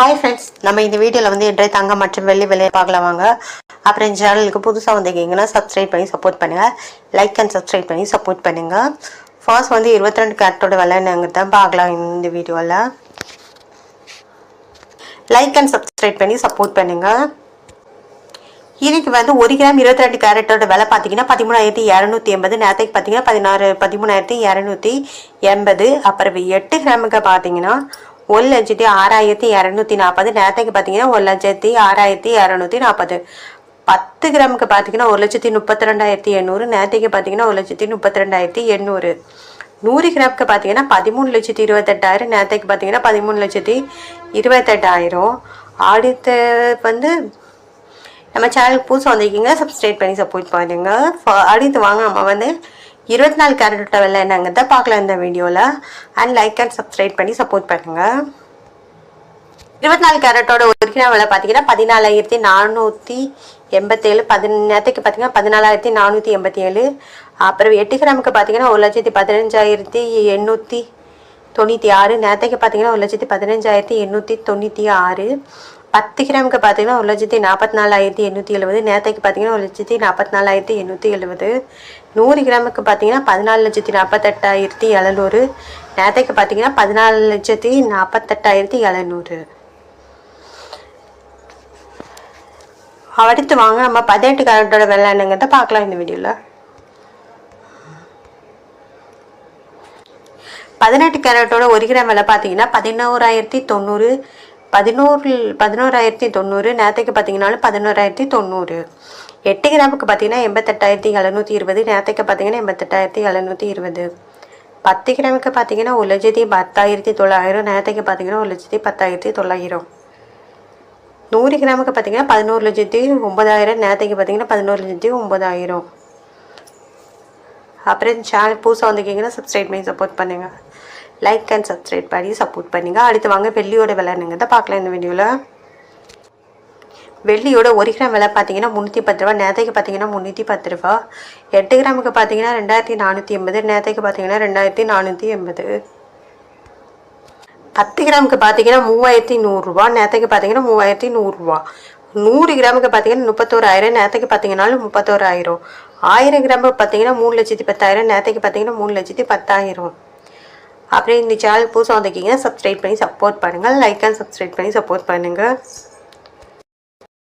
Hi friends, நம்ம இந்த வீடியோவில் வந்து இன்றைய தங்கம் மற்றும் வெள்ளி விலையை பார்க்கலாம் வாங்க. அப்புறம் இந்த சேனலுக்கு புதுசாக வந்திருக்கீங்கன்னா சப்ஸ்கிரைப் பண்ணி சப்போர்ட் பண்ணுங்கள். லைக் அண்ட் சப்ஸ்கிரைப் பண்ணி சப்போர்ட் பண்ணுங்கள். ஃபர்ஸ்ட் வந்து 22 கேரட்டோட விலை என்னங்க தான் பார்க்கலாம் இந்த வீடியோவில். லைக் அண்ட் சப்ஸ்கிரைப் பண்ணி சப்போர்ட் பண்ணுங்கள். இன்னைக்கு வந்து 1 கிராம் 22 கேரட்டோட விலை பார்த்தீங்கன்னா 13,280. நேரத்துக்கு பார்த்தீங்கன்னா 13,280. அப்புறம் 8 கிராமுக்கு பார்த்தீங்கன்னா 1,06,240. நேரத்துக்கு பார்த்தீங்கன்னா 1,06,240. 10 கிராமுக்கு பார்த்தீங்கன்னா 1,32,800. நேரத்துக்கு பார்த்தீங்கன்னா 1,32,800. 100 கிராமுக்கு பார்த்தீங்கன்னா 13,28,000. நேரத்துக்கு பார்த்தீங்கன்னா 13,28,000. அடுத்து வந்து நம்ம சேனலுக்கு புதுசாக வந்திருக்கீங்க, சப்ஸ்கிரைப் பண்ணி சப்போர்ட் பண்ணுங்க. அடுத்து வாங்க நம்ம வந்து 24 கேரட்டோட விலை என்னங்க தான் பார்க்கலாம் இந்த வீடியோவில். அண்ட் லைக் அண்ட் சப்ஸ்கிரைப் பண்ணி சப்போர்ட் பண்ணுங்கள். 24 கேரட்டோட 1 கிராம் விலை பார்த்தீங்கன்னா 14,487. நேரத்துக்கு பார்த்தீங்கன்னா 14,487. அப்புறம் 8 கிராமுக்கு பார்த்தீங்கன்னா 1,15,896. நேரத்துக்கு பார்த்தீங்கன்னா 1,15,896. 10 கிராமுக்கு பார்த்தீங்கன்னா 1,44,870. நேரத்துக்கு பார்த்தீங்கன்னா 1,44,870. 100 கிராமுக்கு பார்த்தீங்கன்னா 14,48,700. நேரத்துக்கு பார்த்தீங்கன்னா 14,48,700. அடுத்து வாங்க நம்ம 18 கேரட்டோட விலை என்னங்கிறத பார்க்கலாம் இந்த வீடியோவில். 18 கேரட்டோட 1 கிராம் விலை பார்த்தீங்கன்னா 11,090. 11,090. நேரத்துக்கு பார்த்தீங்கன்னாலும் 11,090. 8 கிராமுக்கு பார்த்தீங்கன்னா 88,720. நேரத்துக்கு பார்த்தீங்கன்னா 88,720. 10 கிராமுக்கு பார்த்தீங்கன்னா 1,10,900. நேரத்துக்கு பார்த்தீங்கன்னா 1,10,900. 100 கிராமுக்கு பார்த்தீங்கன்னா 11,09,000. நேரத்துக்கு பார்த்தீங்கன்னா 11,09,000. அப்புறம் சேனல் புதுசாக வந்திருக்கீங்கன்னா சப்ஸ்கிரைப் பண்ணி சப்போர்ட் பண்ணுங்கள். லைக் அண்ட் சப்ஸ்கிரைப் பண்ணி சப்போர்ட் பண்ணுங்கள். அடுத்து வாங்க வெள்ளியோட விலை என்னங்க தான் பார்க்கலாம் இந்த வீடியோவில். வெள்ளியோட 1 கிராம் விலை பார்த்தீங்கன்னா 310 ரூபா. நேரத்துக்கு பார்த்தீங்கன்னா 310 ரூபா. 8 கிராமுக்கு பார்த்தீங்கன்னா 2,480. நேரத்துக்கு பார்த்தீங்கன்னா 2,480. 10 கிராமுக்கு பார்த்தீங்கன்னா 3,100 ரூபா. நேரத்துக்கு பார்த்தீங்கன்னா 3,100 ரூபா. 100 கிராமுக்கு பார்த்தீங்கன்னா 31,000. நேரத்துக்கு பார்த்தீங்கன்னாலும் 31,000. 1000 கிராமுக்கு பார்த்தீங்கன்னா 3,10,000. நேரத்துக்கு பார்த்தீங்கன்னா 3,10,000. அப்புறம் இந்த சேனல் புதுசாக வந்திருக்கீங்கன்னா சப்ஸ்கிரைப் பண்ணி சப்போர்ட் பண்ணுங்கள். லைக் அண்ட் சப்ஸ்கிரைப் பண்ணி சப்போர்ட் பண்ணுங்கள்.